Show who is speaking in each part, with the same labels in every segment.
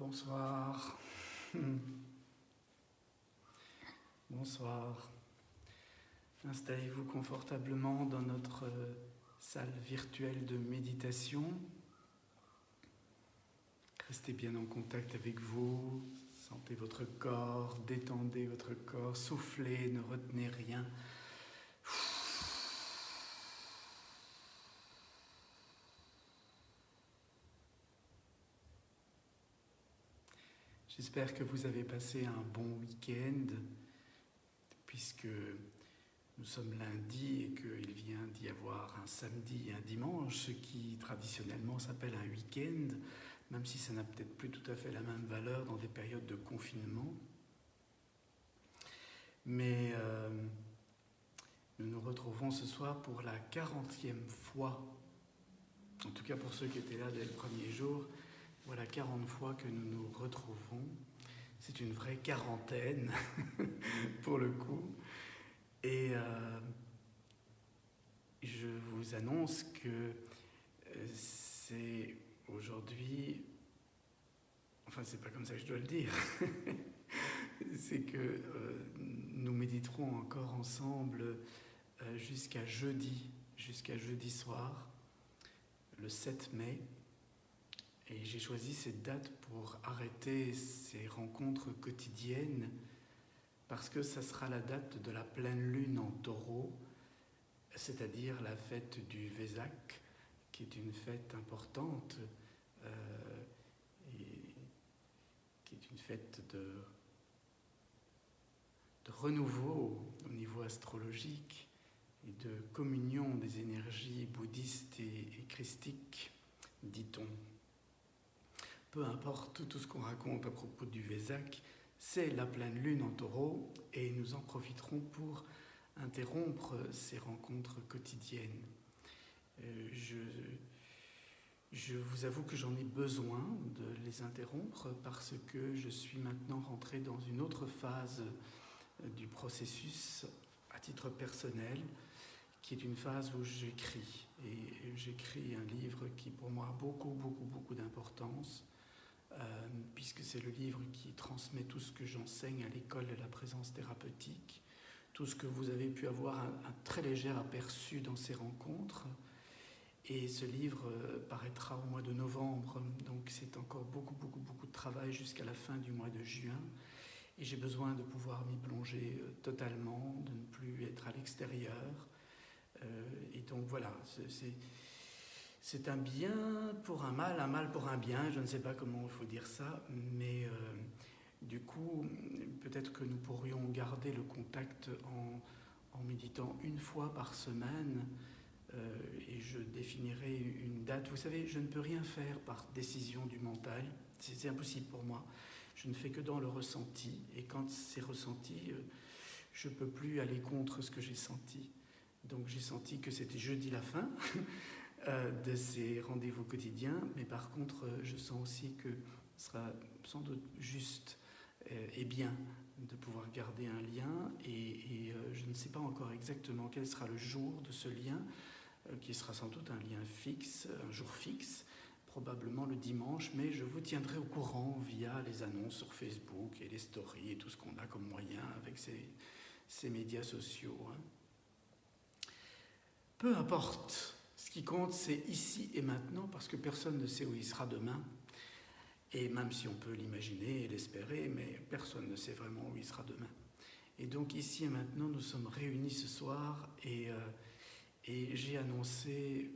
Speaker 1: Bonsoir. Bonsoir. Installez-vous confortablement dans notre salle virtuelle de méditation. Restez bien en contact avec vous. Sentez votre corps, détendez votre corps, soufflez, ne retenez rien. J'espère que vous avez passé un bon week-end, puisque nous sommes lundi et qu'il vient d'y avoir un samedi et un dimanche, ce qui traditionnellement s'appelle un week-end, même si ça n'a peut-être plus tout à fait la même valeur dans des périodes de confinement. Mais nous nous retrouvons ce soir pour la 40e fois, en tout cas pour ceux qui étaient là dès le premier jour. Voilà 40 fois que nous nous retrouvons. C'est une vraie quarantaine, pour le coup. Et je vous annonce que c'est aujourd'hui... Enfin, c'est pas comme ça que je dois le dire. C'est que nous méditerons encore ensemble jusqu'à jeudi soir, le 7 mai. Et j'ai choisi cette date pour arrêter ces rencontres quotidiennes parce que ça sera la date de la pleine lune en Taureau, c'est-à-dire la fête du Vesak, qui est une fête importante et qui est une fête de renouveau au niveau astrologique et de communion des énergies bouddhistes et christiques, dit-on. Peu importe tout ce qu'on raconte à propos du Vesak, c'est la pleine lune en Taureau et nous en profiterons pour interrompre ces rencontres quotidiennes. Je vous avoue que j'en ai besoin de les interrompre parce que je suis maintenant rentré dans une autre phase du processus à titre personnel, qui est une phase où j'écris. Et j'écris un livre qui pour moi a beaucoup d'importance, puisque c'est le livre qui transmet tout ce que j'enseigne à l'école de la présence thérapeutique, tout ce que vous avez pu avoir un très léger aperçu dans ces rencontres. Et ce livre paraîtra au mois de novembre, donc c'est encore beaucoup de travail jusqu'à la fin du mois de juin. Et j'ai besoin de pouvoir m'y plonger totalement, de ne plus être à l'extérieur. Et donc voilà, c'est un bien pour un mal pour un bien, je ne sais pas comment il faut dire ça, mais du coup, peut-être que nous pourrions garder le contact en méditant une fois par semaine, et je définirai une date. Vous savez, je ne peux rien faire par décision du mental, c'est impossible pour moi. Je ne fais que dans le ressenti, et quand c'est ressenti, je ne peux plus aller contre ce que j'ai senti. Donc j'ai senti que c'était jeudi la fin de ces rendez-vous quotidiens, mais par contre, je sens aussi que ce sera sans doute juste et bien de pouvoir garder un lien, et je ne sais pas encore exactement quel sera le jour de ce lien, qui sera sans doute un lien fixe, un jour fixe, probablement le dimanche, mais je vous tiendrai au courant via les annonces sur Facebook et les stories et tout ce qu'on a comme moyen avec ces médias sociaux. Peu importe, ce qui compte c'est ici et maintenant, parce que personne ne sait où il sera demain, et même si on peut l'imaginer et l'espérer, mais personne ne sait vraiment où il sera demain. Et donc ici et maintenant, nous sommes réunis ce soir, et j'ai annoncé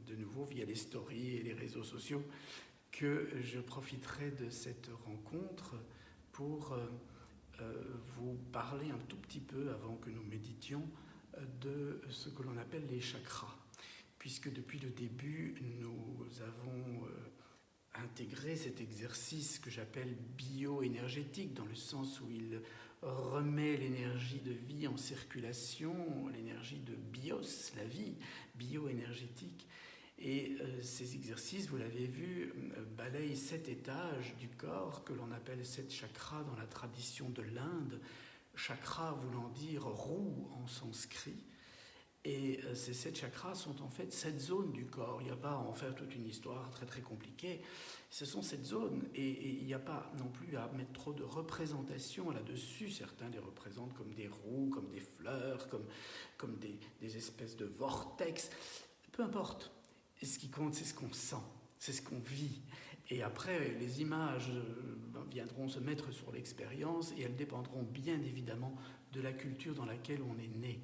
Speaker 1: de nouveau via les stories et les réseaux sociaux que je profiterai de cette rencontre pour vous parler un tout petit peu, avant que nous méditions, de ce que l'on appelle les chakras. Puisque depuis le début, nous avons intégré cet exercice que j'appelle bioénergétique, dans le sens où il remet l'énergie de vie en circulation, l'énergie de bios, la vie bioénergétique. Et ces exercices, vous l'avez vu, balayent 7 étages du corps que l'on appelle 7 chakras dans la tradition de l'Inde. Chakra voulant dire roue en sanskrit. Et ces 7 chakras sont en fait 7 zones du corps. Il n'y a pas à en faire toute une histoire très très compliquée. Ce sont 7 zones et il n'y a pas non plus à mettre trop de représentation là-dessus. Certains les représentent comme des roues, comme des fleurs, comme des espèces de vortex. Peu importe. Et ce qui compte, c'est ce qu'on sent, c'est ce qu'on vit. Et après, les images viendront se mettre sur l'expérience et elles dépendront bien évidemment de la culture dans laquelle on est né.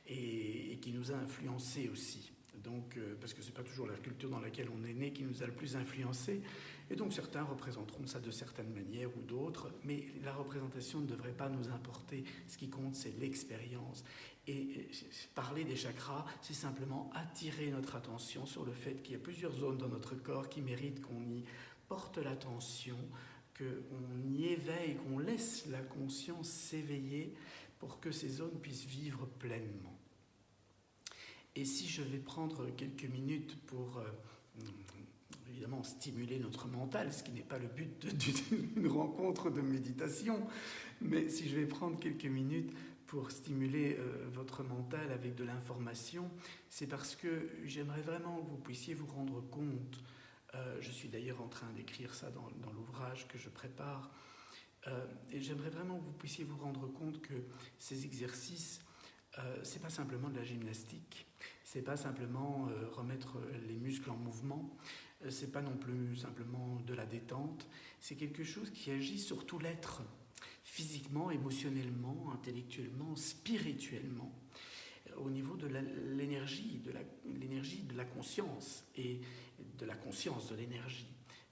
Speaker 1: Et qui nous a influencés aussi. Donc, parce que ce n'est pas toujours la culture dans laquelle on est né qui nous a le plus influencés. Et donc certains représenteront ça de certaines manières ou d'autres, mais la représentation ne devrait pas nous importer. Ce qui compte, c'est l'expérience. Et parler des chakras, c'est simplement attirer notre attention sur le fait qu'il y a plusieurs zones dans notre corps qui méritent qu'on y porte l'attention, qu'on y éveille, qu'on laisse la conscience s'éveiller pour que ces zones puissent vivre pleinement. Et si je vais prendre quelques minutes pour, évidemment, stimuler notre mental, ce qui n'est pas le but d'une rencontre de méditation, mais si je vais prendre quelques minutes pour stimuler votre mental avec de l'information, c'est parce que j'aimerais vraiment que vous puissiez vous rendre compte, je suis d'ailleurs en train d'écrire ça dans l'ouvrage que je prépare, et j'aimerais vraiment que vous puissiez vous rendre compte que ces exercices, c'est pas simplement de la gymnastique, c'est pas simplement remettre les muscles en mouvement, c'est pas non plus simplement de la détente, c'est quelque chose qui agit sur tout l'être, physiquement, émotionnellement, intellectuellement, spirituellement, au niveau de l'énergie, de la conscience et de la conscience de l'énergie.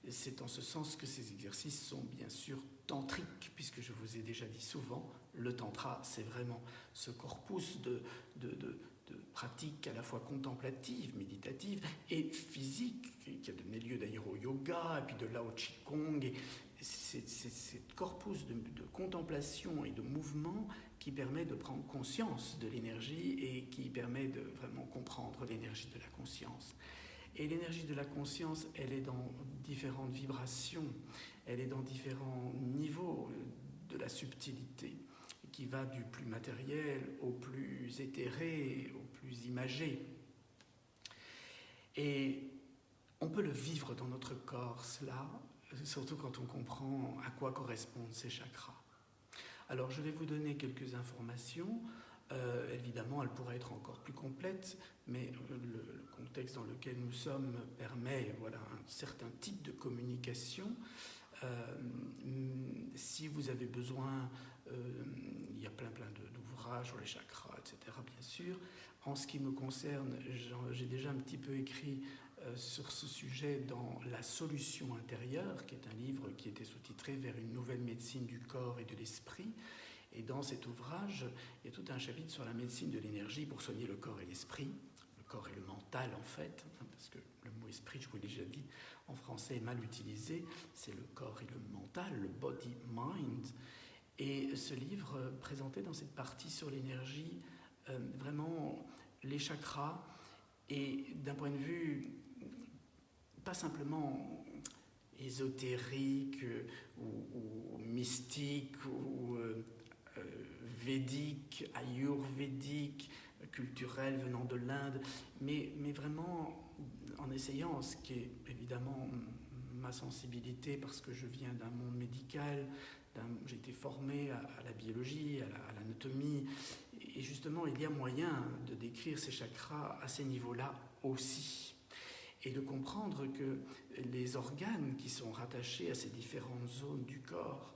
Speaker 1: C'est en ce sens que ces exercices sont bien sûr tantriques, puisque je vous ai déjà dit souvent, le tantra, c'est vraiment ce corpus de pratiques à la fois contemplatives, méditatives et physiques, qui a donné lieu d'ailleurs au yoga, et puis de Lao Qigong. Et c'est ce corpus de contemplation et de mouvement qui permet de prendre conscience de l'énergie et qui permet de vraiment comprendre l'énergie de la conscience. Et l'énergie de la conscience, elle est dans différentes vibrations, elle est dans différents niveaux de la subtilité, qui va du plus matériel au plus éthéré, au plus imagé. Et on peut le vivre dans notre corps, cela, surtout quand on comprend à quoi correspondent ces chakras. Alors je vais vous donner quelques informations. Évidemment, elle pourrait être encore plus complète, mais le contexte dans lequel nous sommes permet un certain type de communication. Si vous avez besoin, il y a plein d'ouvrages sur les chakras, etc., bien sûr. En ce qui me concerne, j'ai déjà un petit peu écrit sur ce sujet dans La solution intérieure, qui est un livre qui était sous-titré « Vers une nouvelle médecine du corps et de l'esprit ». Et dans cet ouvrage, il y a tout un chapitre sur la médecine de l'énergie pour soigner le corps et l'esprit. Le corps et le mental, en fait, parce que le mot esprit, je vous l'ai déjà dit, en français est mal utilisé. C'est le corps et le mental, le body-mind. Et ce livre présentait dans cette partie sur l'énergie vraiment les chakras et d'un point de vue pas simplement ésotérique ou mystique ou védique, ayurvédique, culturel venant de l'Inde, mais vraiment en essayant, ce qui est évidemment ma sensibilité parce que je viens d'un monde médical, j'ai été formé à la biologie, à l'anatomie, et justement il y a moyen de décrire ces chakras à ces niveaux-là aussi, et de comprendre que les organes qui sont rattachés à ces différentes zones du corps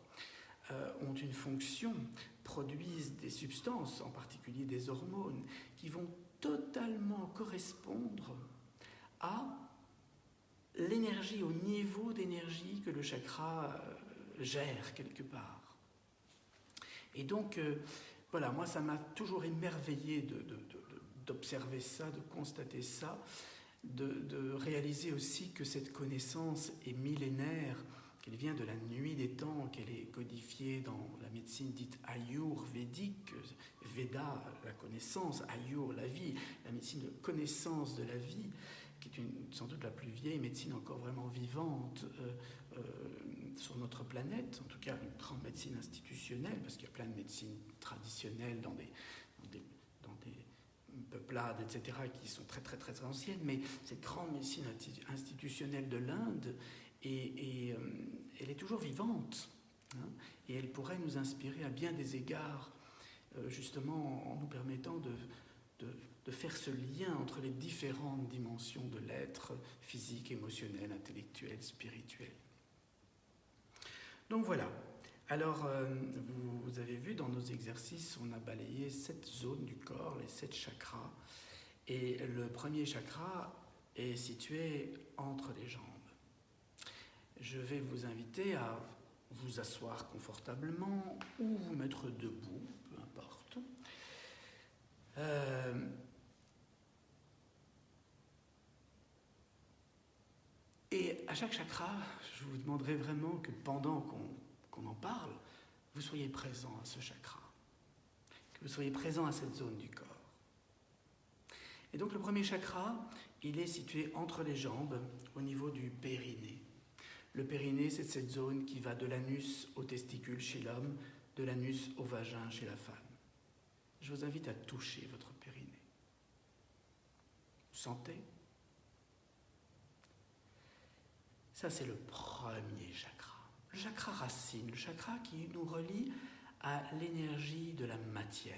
Speaker 1: ont une fonction, produisent des substances, en particulier des hormones, qui vont totalement correspondre à l'énergie, au niveau d'énergie que le chakra gère quelque part. Et donc, moi ça m'a toujours émerveillé d'observer ça, de constater ça, de réaliser aussi que cette connaissance est millénaire, qu'elle vient de la nuit des temps, qu'elle est codifiée dans la médecine dite ayurvédique, Veda, la connaissance, Ayur, la vie, la médecine de connaissance de la vie, qui est sans doute la plus vieille médecine encore vraiment vivante sur notre planète, en tout cas une grande médecine institutionnelle, parce qu'il y a plein de médecines traditionnelles dans des peuplades, etc., qui sont très très très anciennes, mais cette grande médecine institutionnelle de l'Inde, elle est toujours vivante, hein, et elle pourrait nous inspirer à bien des égards, justement en nous permettant de faire ce lien entre les différentes dimensions de l'être, physique, émotionnel, intellectuel, spirituel. Donc voilà. Alors, vous avez vu dans nos exercices, on a balayé 7 zones du corps, les 7 chakras. Et le premier chakra est situé entre les jambes. Je vais vous inviter à vous asseoir confortablement ou vous mettre debout, peu importe. Et à chaque chakra, je vous demanderai vraiment que pendant qu'on en parle, vous soyez présent à ce chakra, que vous soyez présent à cette zone du corps. Et donc le premier chakra, il est situé entre les jambes, au niveau du périnée. Le périnée, c'est cette zone qui va de l'anus au testicule chez l'homme, de l'anus au vagin chez la femme. Je vous invite à toucher votre périnée. Vous sentez ? Ça, c'est le premier chakra. Le chakra racine, le chakra qui nous relie à l'énergie de la matière.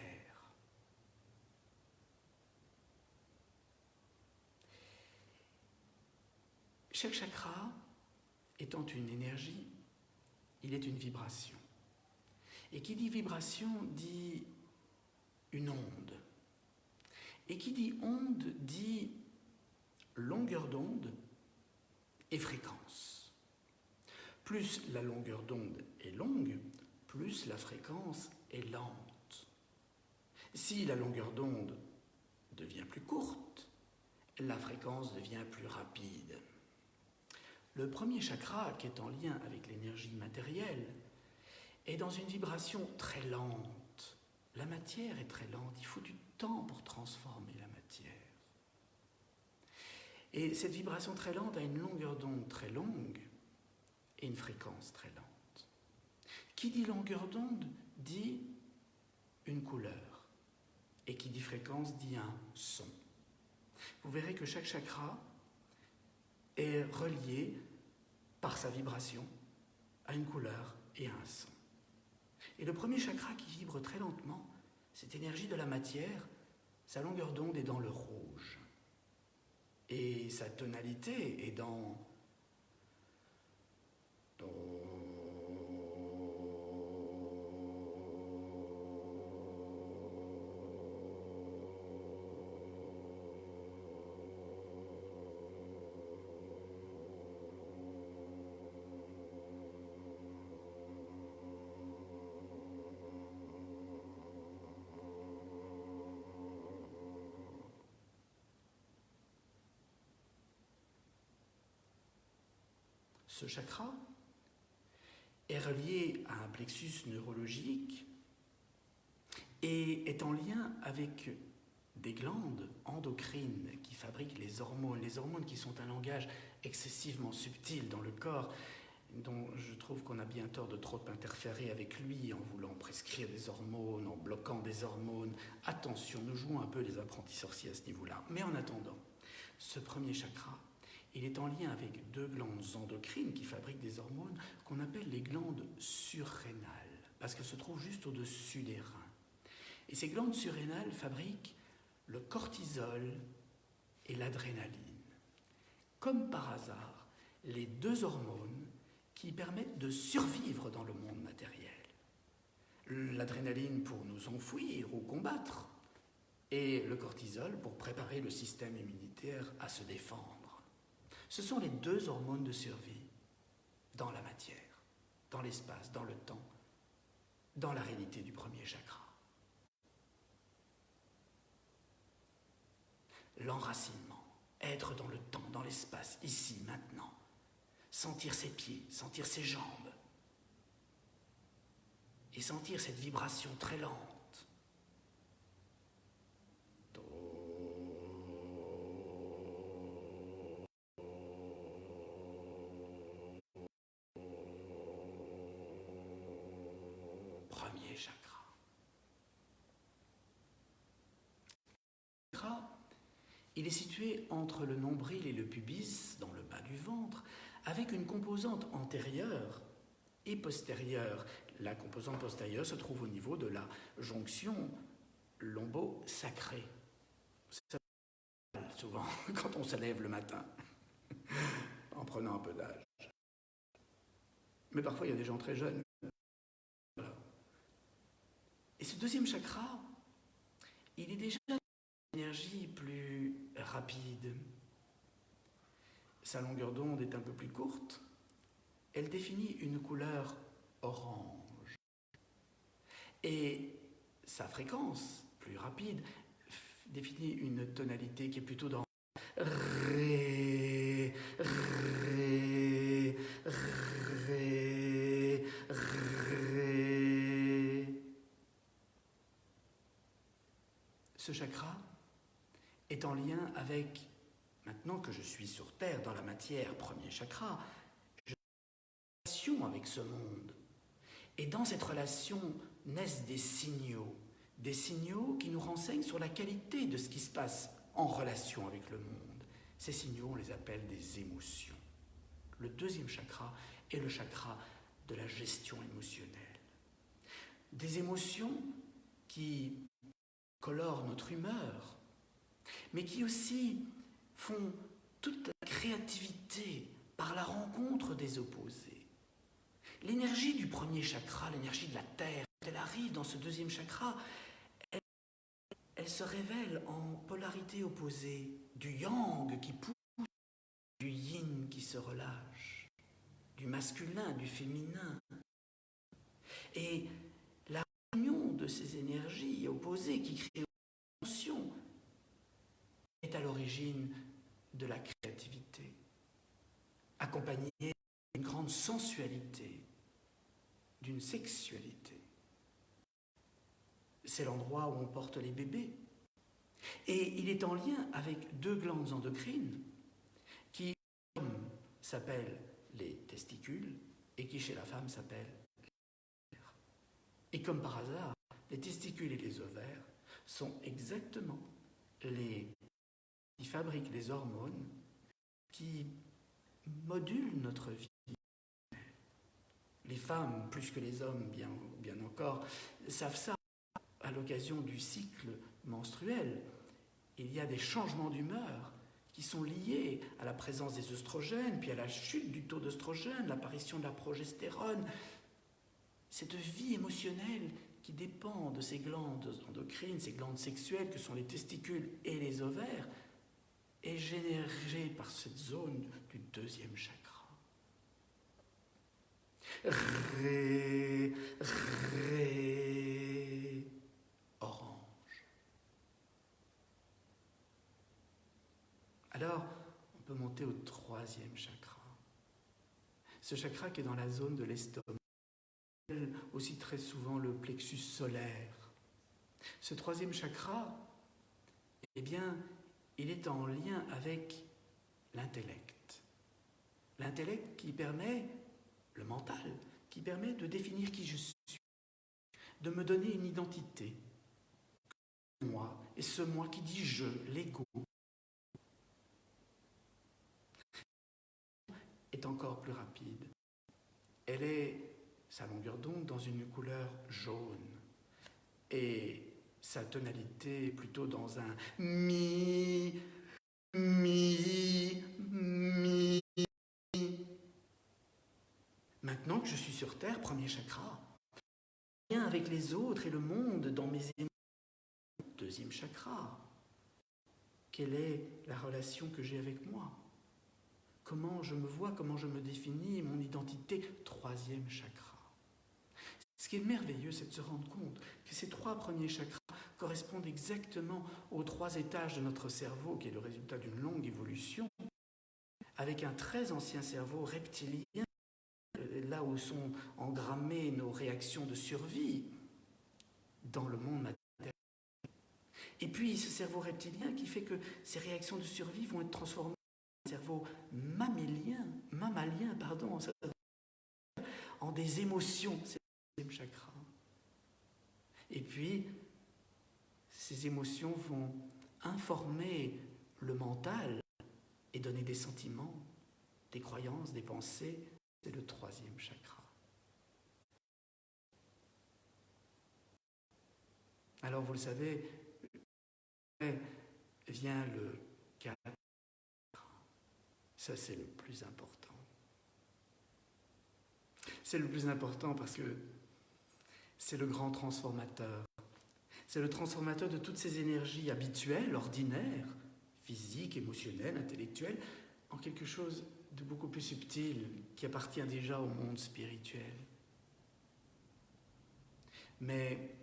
Speaker 1: Chaque chakra étant une énergie, il est une vibration. Et qui dit vibration dit une onde. Et qui dit onde dit longueur d'onde et fréquence. Plus la longueur d'onde est longue, plus la fréquence est lente. Si la longueur d'onde devient plus courte, la fréquence devient plus rapide. Le premier chakra, qui est en lien avec l'énergie matérielle, est dans une vibration très lente. La matière est très lente, il faut du temps pour transformer la matière. Et cette vibration très lente a une longueur d'onde très longue et une fréquence très lente. Qui dit longueur d'onde dit une couleur. Et qui dit fréquence dit un son. Vous verrez que chaque chakra est relié par sa vibration à une couleur et à un son. Et le premier chakra qui vibre très lentement, cette énergie de la matière, sa longueur d'onde est dans le rouge. Et sa tonalité est dans ce chakra est relié à un plexus neurologique et est en lien avec des glandes endocrines qui fabriquent les hormones qui sont un langage excessivement subtil dans le corps, dont je trouve qu'on a bien tort de trop interférer avec lui en voulant prescrire des hormones, en bloquant des hormones. Attention, nous jouons un peu les apprentis sorciers à ce niveau-là. Mais en attendant, ce premier chakra, il est en lien avec 2 glandes endocrines qui fabriquent des hormones qu'on appelle les glandes surrénales, parce qu'elles se trouvent juste au-dessus des reins. Et ces glandes surrénales fabriquent le cortisol et l'adrénaline. Comme par hasard, les 2 hormones qui permettent de survivre dans le monde matériel. L'adrénaline pour nous enfouir ou combattre, et le cortisol pour préparer le système immunitaire à se défendre. Ce sont les 2 hormones de survie dans la matière, dans l'espace, dans le temps, dans la réalité du premier chakra. L'enracinement, être dans le temps, dans l'espace, ici, maintenant, sentir ses pieds, sentir ses jambes, et sentir cette vibration très lente. Premier chakra. Il est situé entre le nombril et le pubis, dans le bas du ventre, avec une composante antérieure et postérieure. La composante postérieure se trouve au niveau de la jonction lombo-sacrée. Ça souvent quand on se lève le matin, en prenant un peu d'âge. Mais parfois, il y a des gens très jeunes. Voilà. Et ce deuxième chakra, il est déjà une énergie plus rapide. Sa longueur d'onde est un peu plus courte. Elle définit une couleur orange. Et sa fréquence, plus rapide, définit une tonalité qui est plutôt dans Ré, Ré, Ré, Ré. Ce chakra est en lien avec, maintenant que je suis sur Terre, dans la matière, premier chakra, je suis en relation avec ce monde. Et dans cette relation naissent des signaux qui nous renseignent sur la qualité de ce qui se passe en relation avec le monde. Ces signaux, on les appelle des émotions. Le deuxième chakra est le chakra de la gestion émotionnelle. Des émotions qui colorent notre humeur, mais qui aussi font toute la créativité par la rencontre des opposés. L'énergie du premier chakra, l'énergie de la terre, quand elle arrive dans ce deuxième chakra, elle se révèle en polarité opposée, du yang qui pousse, du yin qui se relâche, du masculin, du féminin. Et la réunion de ces énergies opposées qui créent une tension est à l'origine de la créativité, accompagnée d'une grande sensualité, d'une sexualité. C'est l'endroit où on porte les bébés. Et il est en lien avec deux glandes endocrines qui, chez l'homme, s'appellent les testicules et qui, chez la femme, s'appellent les ovaires. Et comme par hasard, les testicules et les ovaires sont exactement les qui fabriquent les hormones qui modulent notre vie. Les femmes, plus que les hommes, bien encore, savent ça. À l'occasion du cycle menstruel, il y a des changements d'humeur qui sont liés à la présence des œstrogènes, puis à la chute du taux d'œstrogène, l'apparition de la progestérone. Cette vie émotionnelle qui dépend de ces glandes endocrines, ces glandes sexuelles que sont les testicules et les ovaires, est générée par cette zone du deuxième chakra. Ré, ré, orange. Alors, on peut monter au troisième chakra. Ce chakra qui est dans la zone de l'estomac, aussi très souvent le plexus solaire. Ce troisième chakra, eh bien, il est en lien avec l'intellect. L'intellect qui permet, le mental, qui permet de définir qui je suis, de me donner une identité. Moi, et ce moi qui dit je, l'ego, est encore plus rapide. Elle est, sa longueur d'onde, dans une couleur jaune. Et sa tonalité est plutôt dans un mi, mi, mi. Maintenant que je suis sur Terre, premier chakra, lien avec les autres et le monde dans mes émotions, deuxième chakra. Quelle est la relation que j'ai avec moi? Comment je me vois, comment je me définis, mon identité, troisième chakra. Ce qui est merveilleux, c'est de se rendre compte que ces trois premiers chakras correspondent exactement aux trois étages de notre cerveau, qui est le résultat d'une longue évolution, avec un très ancien cerveau reptilien, là où sont engrammées nos réactions de survie dans le monde matériel. Et puis ce cerveau reptilien qui fait que ces réactions de survie vont être transformées en cerveau mammalien, en des émotions, c'est le deuxième chakra. Et puis, ces émotions vont informer le mental et donner des sentiments, des croyances, des pensées, c'est le troisième chakra. Alors vous le savez, vient le 4. Ça c'est le plus important. C'est le plus important parce que c'est le grand transformateur. C'est le transformateur de toutes ces énergies habituelles, ordinaires, physiques, émotionnelles, intellectuelles, en quelque chose de beaucoup plus subtil qui appartient déjà au monde spirituel. Mais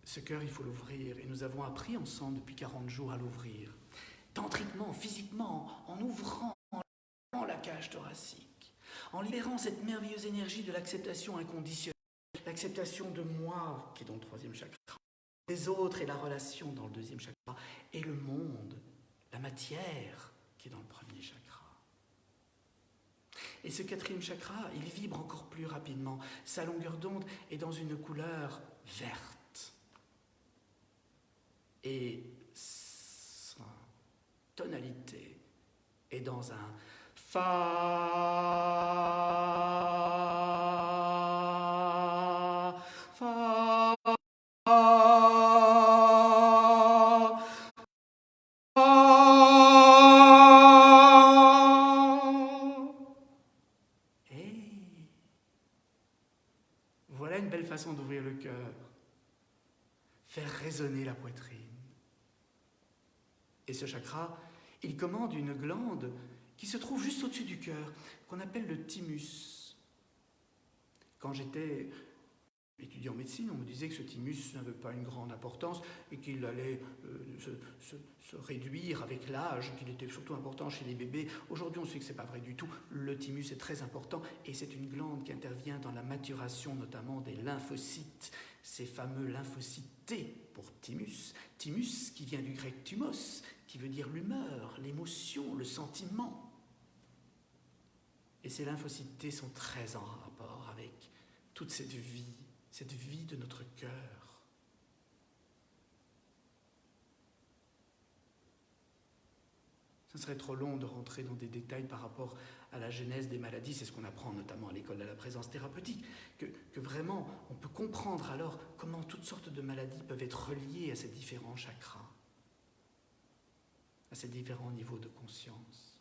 Speaker 1: ce cœur, il faut l'ouvrir et nous avons appris ensemble depuis 40 jours à l'ouvrir. Tantriquement, physiquement, en ouvrant la cage thoracique, en libérant cette merveilleuse énergie de l'acceptation inconditionnelle, l'acceptation de moi qui est dans le troisième chakra, les autres et la relation dans le deuxième chakra, et le monde, la matière qui est dans le premier chakra. Et ce quatrième chakra, il vibre encore plus rapidement. Sa longueur d'onde est dans une couleur verte. Et sa tonalité est dans un fa, fa, voilà une belle façon d'ouvrir le cœur. Faire résonner la poitrine. Et ce chakra, il commande une glande qui se trouve juste au-dessus du cœur, qu'on appelle le thymus. Quand j'étais étudiant en médecine, on me disait que ce thymus n'avait pas une grande importance et qu'il allait se réduire avec l'âge, qu'il était surtout important chez les bébés. Aujourd'hui, on sait que ce n'est pas vrai du tout. Le thymus est très important et c'est une glande qui intervient dans la maturation notamment des lymphocytes, ces fameux lymphocytes T pour thymus. Thymus qui vient du grec thumos, qui veut dire l'humeur, l'émotion, le sentiment. Et ces lymphocytes T sont très en rapport avec toute cette vie de notre cœur. Ce serait trop long de rentrer dans des détails par rapport à la genèse des maladies, c'est ce qu'on apprend notamment à l'école de la présence thérapeutique, que vraiment on peut comprendre alors comment toutes sortes de maladies peuvent être reliées à ces différents chakras, à ces différents niveaux de conscience.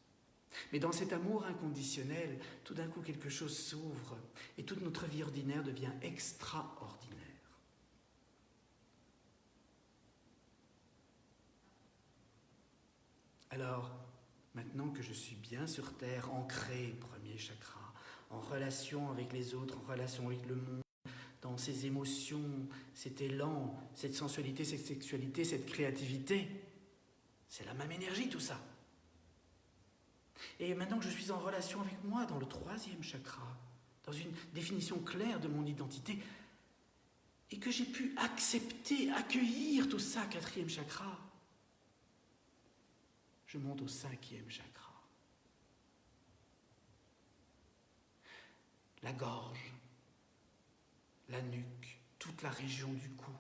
Speaker 1: Mais dans cet amour inconditionnel, tout d'un coup quelque chose s'ouvre et toute notre vie ordinaire devient extraordinaire. Alors, maintenant que je suis bien sur terre, ancré, premier chakra, en relation avec les autres, en relation avec le monde, dans ces émotions, cet élan, cette sensualité, cette sexualité, cette créativité, c'est la même énergie tout ça. Et maintenant que je suis en relation avec moi dans le troisième chakra, dans une définition claire de mon identité, et que j'ai pu accepter, accueillir tout ça, quatrième chakra, je monte au cinquième chakra. La gorge, la nuque, toute la région du cou,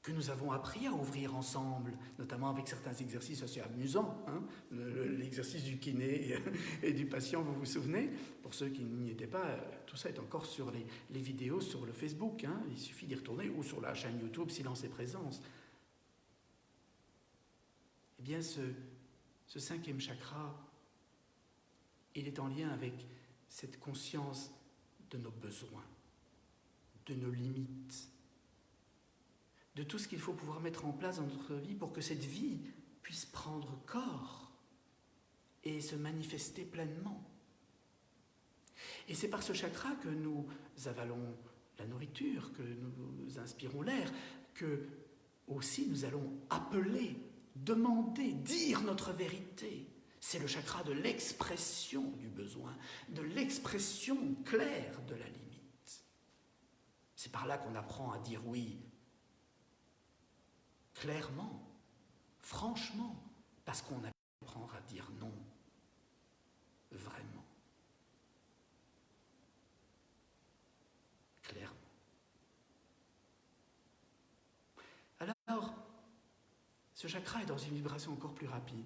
Speaker 1: que nous avons appris à ouvrir ensemble, notamment avec certains exercices assez amusants, hein, l'exercice du kiné et du patient, vous vous souvenez? Pour ceux qui n'y étaient pas, tout ça est encore sur les vidéos sur le Facebook, hein, il suffit d'y retourner, ou sur la chaîne YouTube Silence et Présence. Eh bien, ce cinquième chakra, il est en lien avec cette conscience de nos besoins, de nos limites, de tout ce qu'il faut pouvoir mettre en place dans notre vie pour que cette vie puisse prendre corps et se manifester pleinement. Et c'est par ce chakra que nous avalons la nourriture, que nous inspirons l'air, que aussi nous allons appeler, demander, dire notre vérité. C'est le chakra de l'expression du besoin, de l'expression claire de la limite. C'est par là qu'on apprend à dire oui, clairement, franchement, parce qu'on apprend à dire non, vraiment, clairement. Alors, ce chakra est dans une vibration encore plus rapide.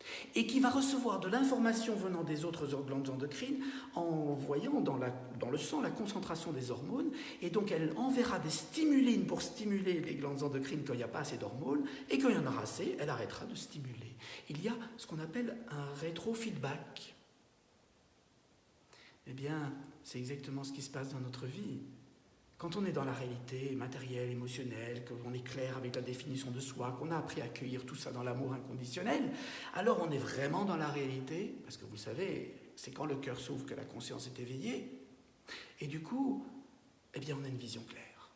Speaker 1: et qui va recevoir de l'information venant des autres glandes endocrines en voyant dans le sang la concentration des hormones, et donc elle enverra des stimulines pour stimuler les glandes endocrines quand il n'y a pas assez d'hormones, et quand il y en aura assez, elle arrêtera de stimuler. Il y a ce qu'on appelle un rétrofeedback. Eh bien, c'est exactement ce qui se passe dans notre vie. Quand on est dans la réalité matérielle, émotionnelle, qu'on est clair avec la définition de soi, qu'on a appris à accueillir tout ça dans l'amour inconditionnel, alors on est vraiment dans la réalité, parce que vous savez, c'est quand le cœur s'ouvre que la conscience est éveillée, et du coup, eh bien on a une vision claire.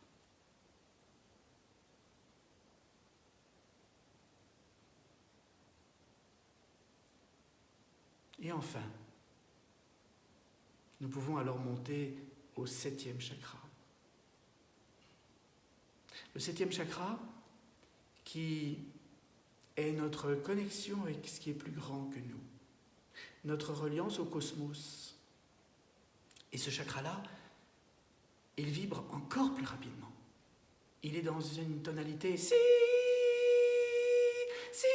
Speaker 1: Et enfin, nous pouvons alors monter au 7e chakra. Le 7e chakra, qui est notre connexion avec ce qui est plus grand que nous, notre reliance au cosmos. Et ce chakra-là, il vibre encore plus rapidement. Il est dans une tonalité si, si,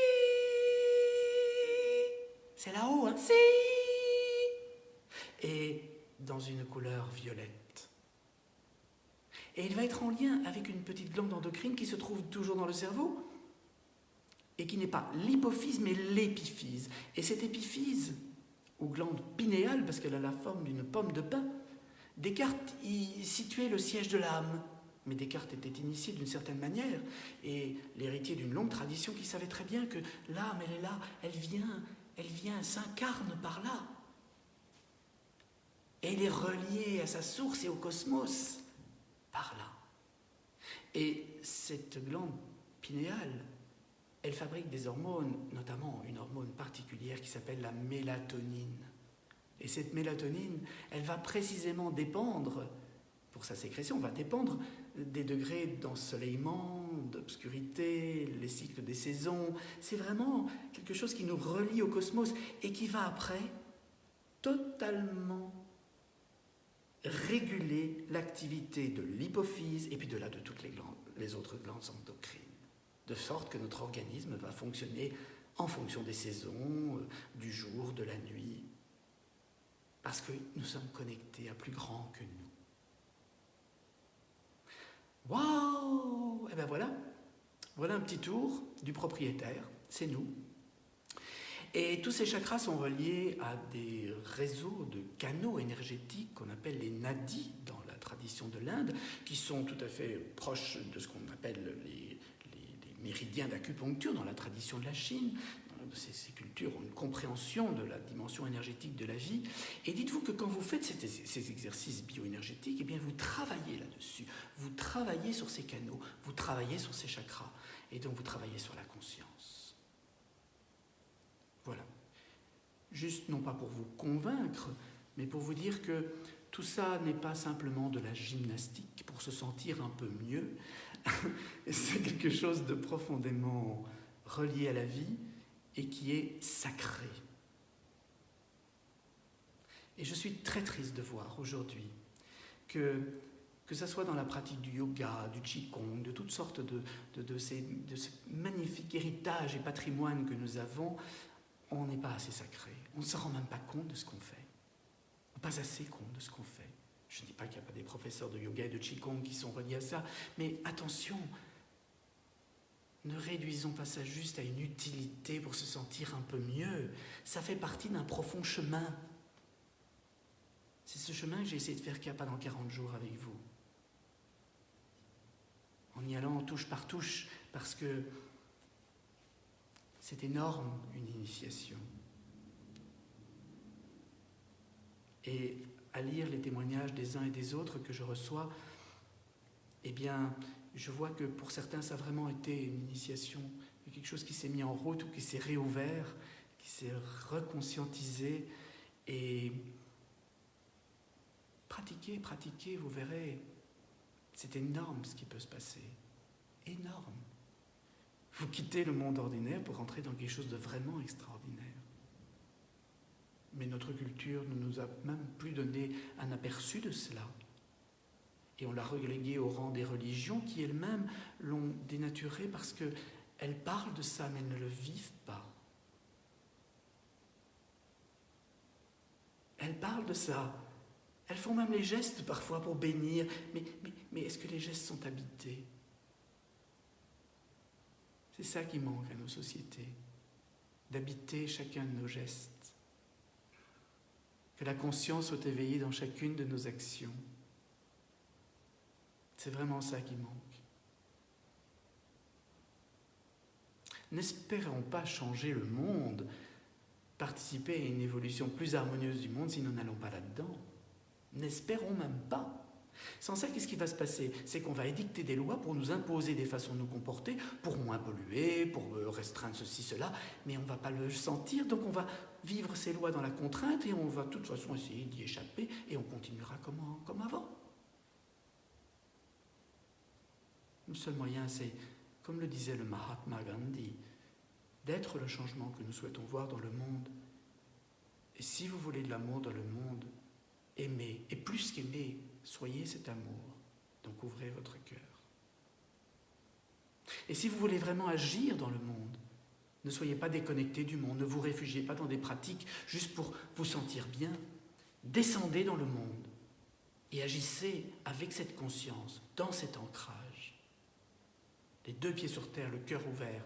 Speaker 1: c'est là-haut, hein, si, et dans une couleur violette. Et il va être en lien avec une petite glande endocrine qui se trouve toujours dans le cerveau et qui n'est pas l'hypophyse mais l'épiphyse. Et cette épiphyse, ou glande pinéale, parce qu'elle a la forme d'une pomme de pin, Descartes y situait le siège de l'âme. Mais Descartes était initié d'une certaine manière et l'héritier d'une longue tradition qui savait très bien que l'âme, elle est là, elle vient, elle s'incarne par là. Et elle est reliée à sa source et au cosmos. Par là. Et cette glande pinéale, elle fabrique des hormones, notamment une hormone particulière qui s'appelle la mélatonine. Et cette mélatonine, elle va précisément dépendre, pour sa sécrétion, va dépendre des degrés d'ensoleillement, d'obscurité, les cycles des saisons. C'est vraiment quelque chose qui nous relie au cosmos et qui va après totalement réguler l'activité de l'hypophyse et puis de toutes les autres glandes endocrines, de sorte que notre organisme va fonctionner en fonction des saisons, du jour, de la nuit, parce que nous sommes connectés à plus grand que nous. Waouh! Et bien voilà un petit tour du propriétaire, c'est nous. Et tous ces chakras sont reliés à des réseaux de canaux énergétiques qu'on appelle les nadis dans la tradition de l'Inde, qui sont tout à fait proches de ce qu'on appelle les méridiens d'acupuncture dans la tradition de la Chine. Ces cultures ont une compréhension de la dimension énergétique de la vie. Et dites-vous que quand vous faites ces exercices bioénergétiques, eh bien vous travaillez là-dessus. Vous travaillez sur ces canaux, vous travaillez sur ces chakras, et donc vous travaillez sur la conscience. Voilà. Juste, non pas pour vous convaincre, mais pour vous dire que tout ça n'est pas simplement de la gymnastique pour se sentir un peu mieux. C'est quelque chose de profondément relié à la vie et qui est sacré. Et je suis très triste de voir aujourd'hui que ça soit dans la pratique du yoga, du qigong, de toutes sortes de ce magnifique héritage et patrimoine que nous avons, on n'est pas assez sacré. On ne se rend même pas compte de ce qu'on fait. On n'est pas assez compte de ce qu'on fait. Je ne dis pas qu'il n'y a pas des professeurs de yoga et de qigong qui sont reliés à ça, mais attention, ne réduisons pas ça juste à une utilité pour se sentir un peu mieux. Ça fait partie d'un profond chemin. C'est ce chemin que j'ai essayé de faire pendant 40 jours avec vous. En y allant touche par touche, parce que c'est énorme, une initiation. Et à lire les témoignages des uns et des autres que je reçois, eh bien, je vois que pour certains, ça a vraiment été une initiation, quelque chose qui s'est mis en route ou qui s'est réouvert, qui s'est reconscientisé. Et pratiquez, vous verrez, c'est énorme ce qui peut se passer. Énorme. Vous quittez le monde ordinaire pour entrer dans quelque chose de vraiment extraordinaire. Mais notre culture ne nous a même plus donné un aperçu de cela. Et on l'a relégué au rang des religions qui elles-mêmes l'ont dénaturé parce qu'elles parlent de ça mais elles ne le vivent pas. elles parlent de ça. Elles font même les gestes parfois pour bénir. Mais est-ce que les gestes sont habités? C'est ça qui manque à nos sociétés, d'habiter chacun de nos gestes. Que la conscience soit éveillée dans chacune de nos actions. C'est vraiment ça qui manque. N'espérons pas changer le monde, participer à une évolution plus harmonieuse du monde si nous n'allons pas là-dedans. N'espérons même pas. Sans ça, qu'est-ce qui va se passer? C'est qu'on va édicter des lois pour nous imposer des façons de nous comporter, pour moins polluer, pour restreindre ceci, cela, mais on ne va pas le sentir, donc on va vivre ces lois dans la contrainte et on va de toute façon essayer d'y échapper et on continuera comme avant. Le seul moyen, c'est, comme le disait le Mahatma Gandhi, d'être le changement que nous souhaitons voir dans le monde. Et si vous voulez de l'amour dans le monde, aimez, et plus qu'aimer, soyez cet amour. Donc ouvrez votre cœur. Et si vous voulez vraiment agir dans le monde, ne soyez pas déconnectés du monde, ne vous réfugiez pas dans des pratiques juste pour vous sentir bien. Descendez dans le monde et agissez avec cette conscience, dans cet ancrage. Les deux pieds sur terre, le cœur ouvert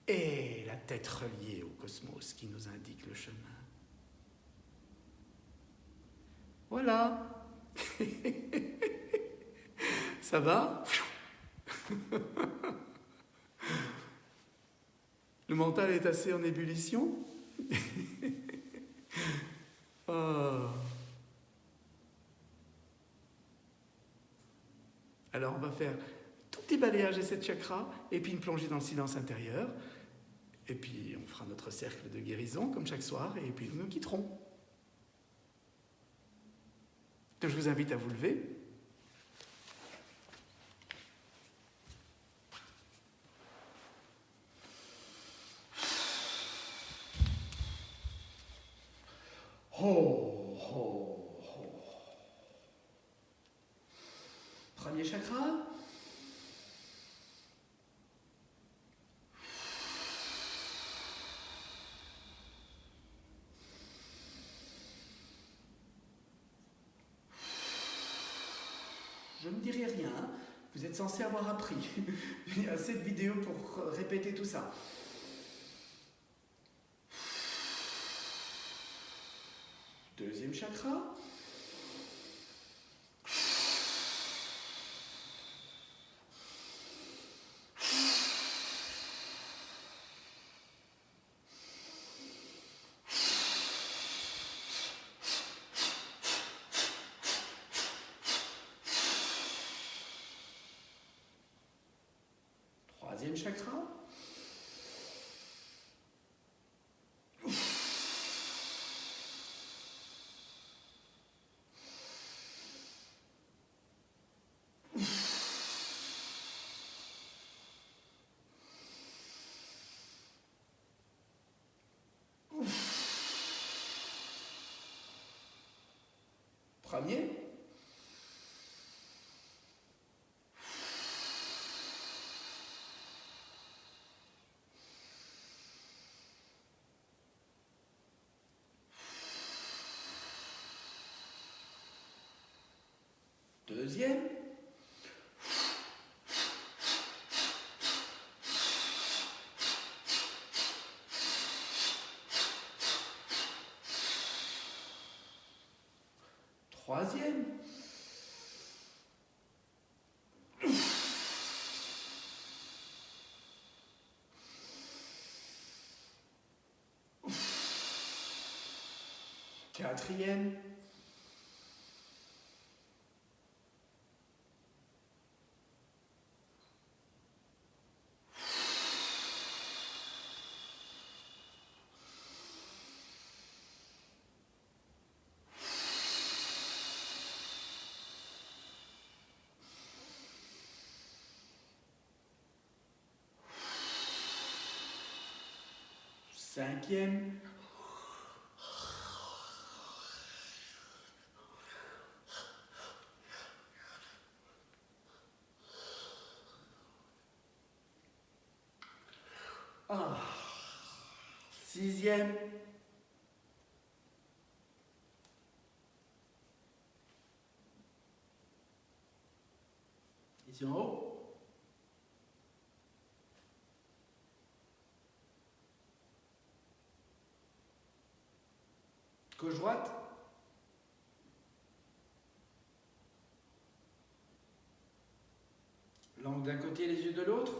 Speaker 1: et la tête reliée au cosmos qui nous indique le chemin. Voilà. Ça va? Le mental est assez en ébullition. Oh. Alors on va faire un tout petit balayage de cette chakra et puis une plongée dans le silence intérieur. Et puis on fera notre cercle de guérison comme chaque soir et puis nous nous quitterons. Je vous invite à vous lever. Ho, ho, ho. Premier chakra. Je ne dirai rien, vous êtes censé avoir appris. Il y a assez de vidéos pour répéter tout ça. Deuxième chakra. Troisième chakra. Premier. Deuxième. Troisième. Quatrième. Cinquième. Sixième. Ici en haut. Gauche-droite. Langue d'un côté, les yeux de l'autre.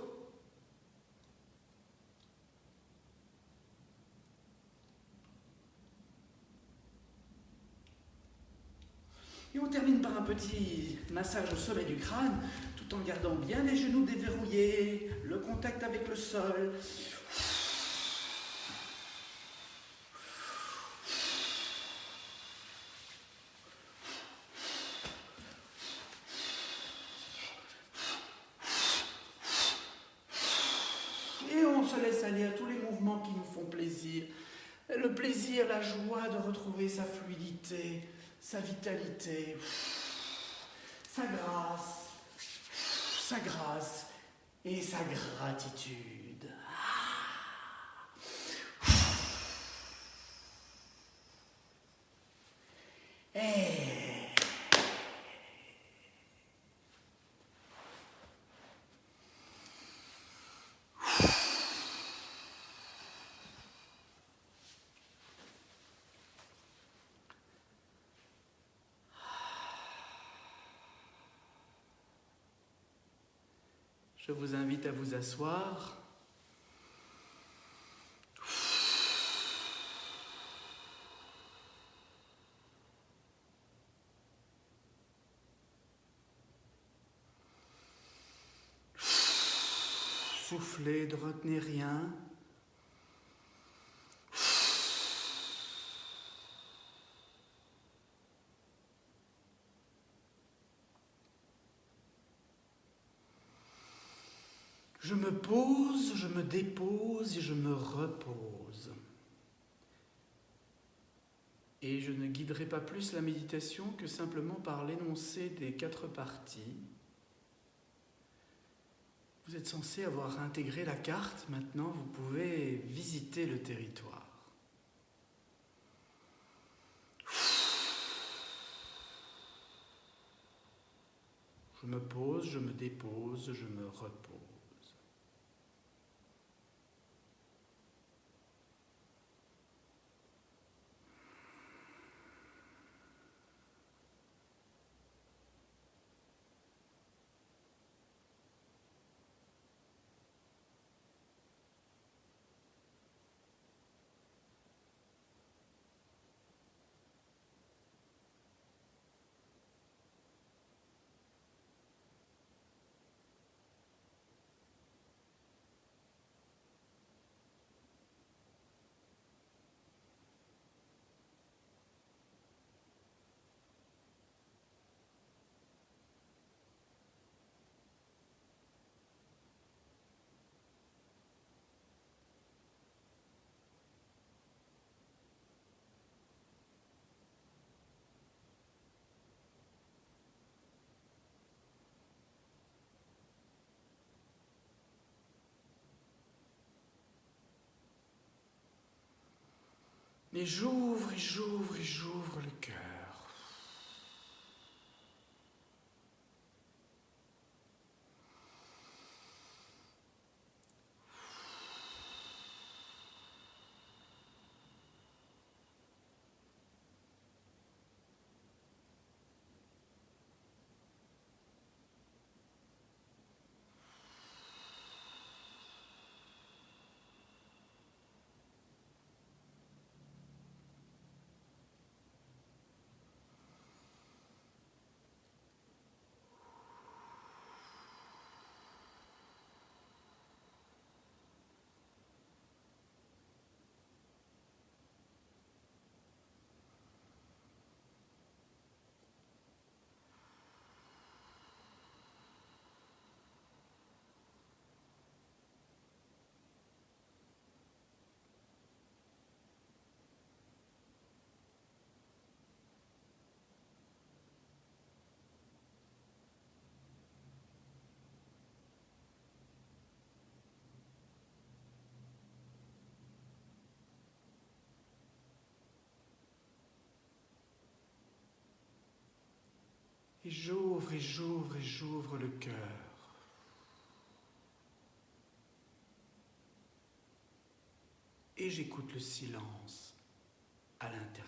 Speaker 1: Et on termine par un petit massage au sommet du crâne, tout en gardant bien les genoux déverrouillés, le contact avec le sol. Et on se laisse aller à tous les mouvements qui nous font plaisir. Le plaisir, la joie de retrouver sa fluidité, sa vitalité, sa grâce et sa gratitude. Et... Je vous invite à vous asseoir. Soufflez, ne retenez rien. Je me pose, je me dépose et je me repose. Et je ne guiderai pas plus la méditation que simplement par l'énoncé des 4 parties. Vous êtes censé avoir intégré la carte, maintenant vous pouvez visiter le territoire. Je me pose, je me dépose, je me repose. Et j'ouvre et j'ouvre et j'ouvre le cœur. Et j'ouvre et j'ouvre et j'ouvre le cœur. Et j'écoute le silence à l'intérieur.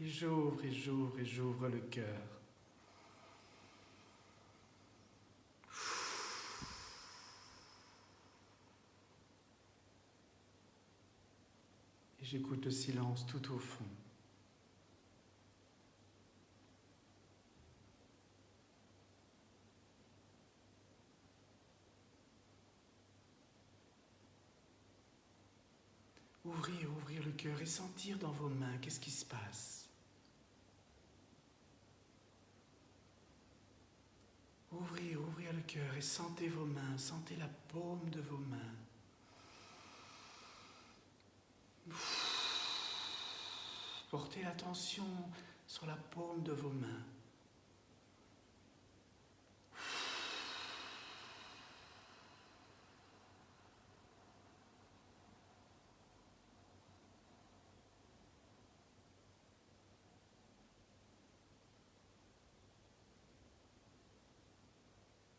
Speaker 1: Et j'ouvre et j'ouvre et j'ouvre le cœur. Et j'écoute le silence tout au fond. Ouvrir le cœur et sentir dans vos mains qu'est-ce qui se passe. Ouvrir le cœur et sentez vos mains, sentez la paume de vos mains. Portez l'attention sur la paume de vos mains.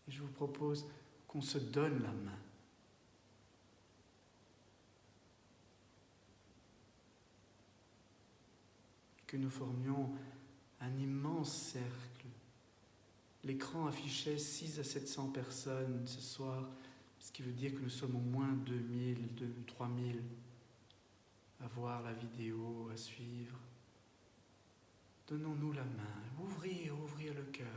Speaker 1: Et je vous propose qu'on se donne la main. Que nous formions un immense cercle. L'écran affichait 600 à 700 personnes ce soir, ce qui veut dire que nous sommes au moins 2000, 3000 à voir la vidéo, à suivre. Donnons-nous la main, ouvrir le cœur.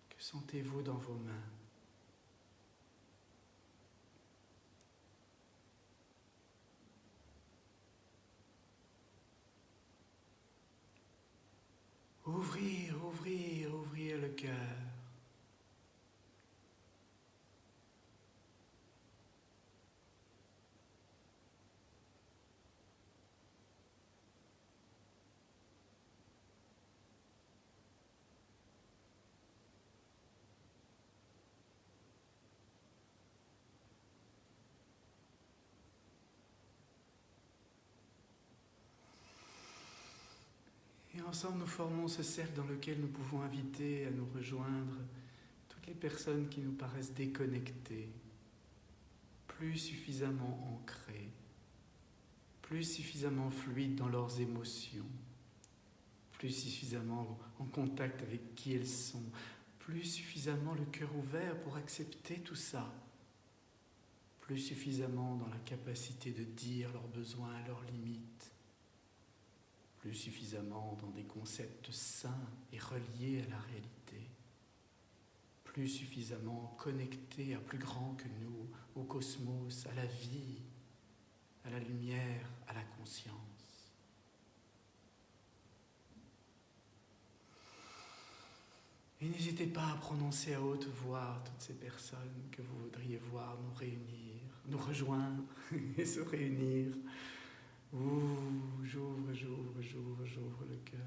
Speaker 1: Que sentez-vous dans vos mains ? Ouvrir le cœur. Et ensemble, nous formons ce cercle dans lequel nous pouvons inviter à nous rejoindre toutes les personnes qui nous paraissent déconnectées, plus suffisamment ancrées, plus suffisamment fluides dans leurs émotions, plus suffisamment en contact avec qui elles sont, plus suffisamment le cœur ouvert pour accepter tout ça, plus suffisamment dans la capacité de dire leurs besoins, leurs limites, plus suffisamment dans des concepts sains et reliés à la réalité, plus suffisamment connectés à plus grand que nous, au cosmos, à la vie, à la lumière, à la conscience. Et n'hésitez pas à prononcer à haute voix toutes ces personnes que vous voudriez voir nous réunir, nous rejoindre et se réunir. J'ouvre le cœur.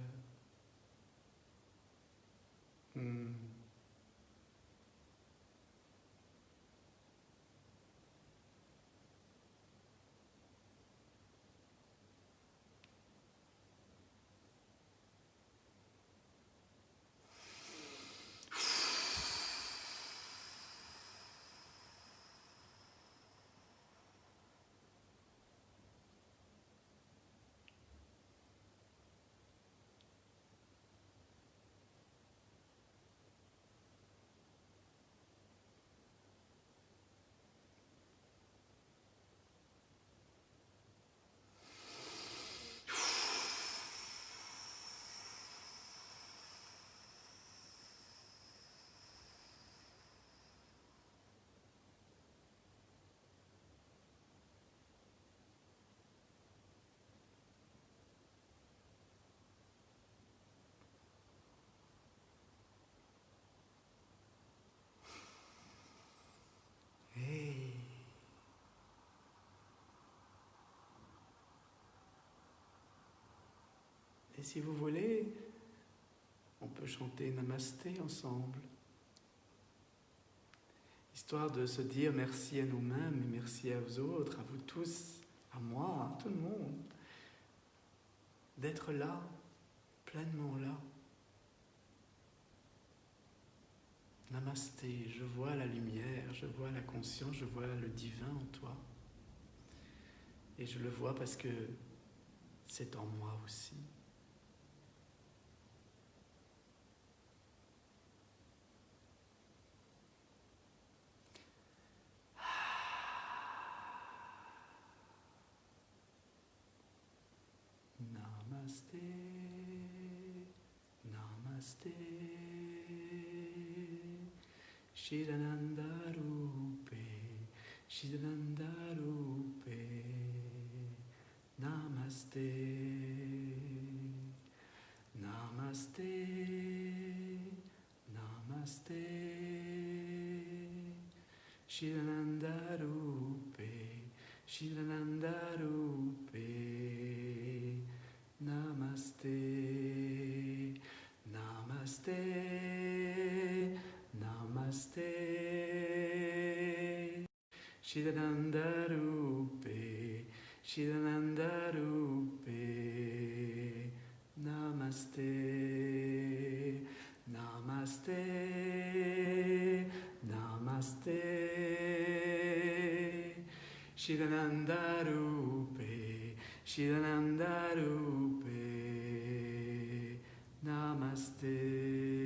Speaker 1: Et si vous voulez, on peut chanter Namasté ensemble. Histoire de se dire merci à nous-mêmes et merci aux autres, à vous tous, à moi, à tout le monde. D'être là, pleinement là. Namasté, je vois la lumière, je vois la conscience, je vois le divin en toi. Et je le vois parce que c'est en moi aussi. Namaste, Namaste, Shidananda Rupe, Shidananda Rupe, Namaste, Namaste, Namaste, Shidananda Rupe, Shidananda Rupe, Namaste, Namaste, Namaste, Shidananda Rupe, Shidananda Rupe, Namaste, Namaste, Namaste, Shidananda Rupe, Shidananda Rupe, Namaste.